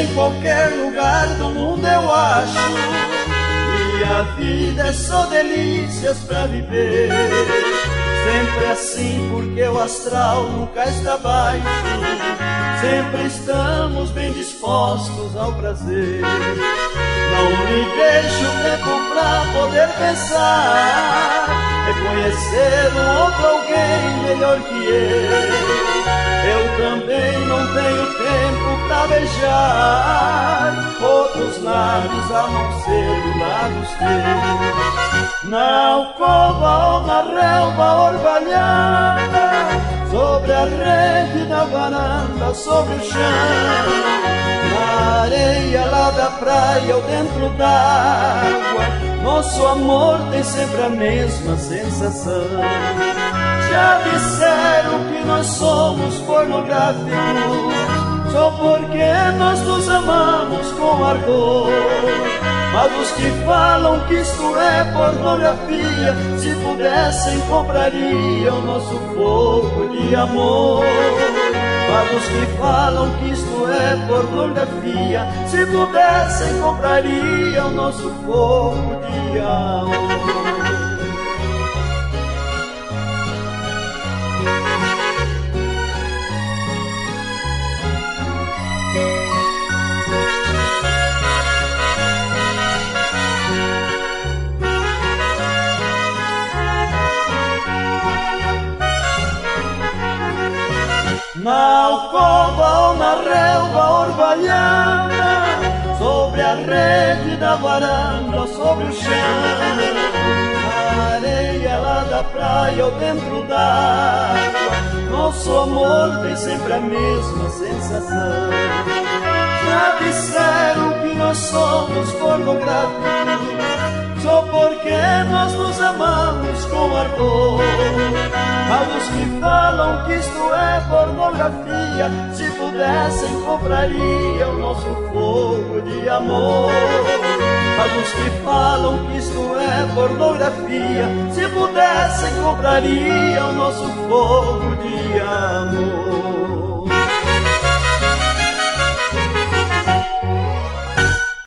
em qualquer lugar do mundo eu acho, e a vida é só delícias pra viver. Sempre assim porque o astral nunca está baixo, sempre estamos bem dispostos ao prazer. Não me deixo tempo pra poder pensar, reconhecer um outro alguém melhor que eu também não tenho tempo pra beijar outros lábios a não ser os lábios teus. Na alcova ou na relva orvalhada, sobre a rede da varanda, sobre o chão, na areia lá da praia ou dentro d'água, nosso amor tem sempre a mesma sensação. Já disseram que nós somos pornográficos, só porque nós nos amamos com ardor. Mas os que falam que isto é pornografia, se pudessem comprariam nosso fogo de amor. Mas os que falam que isto é pornografia, se pudessem comprariam nosso fogo de amor. Na alcova ou na relva orvalhada, sobre a rede da varanda, sobre o chão, na areia lá da praia ou dentro d'água, nosso amor tem sempre a mesma sensação. Já disseram que nós somos pornográficos, só porque nós nos amamos com ardor. Mas os que falam que isto é pornografia, se pudessem comprariam nosso fogo de amor. Mas os que falam que isto é pornografia, se pudessem comprariam nosso fogo de amor.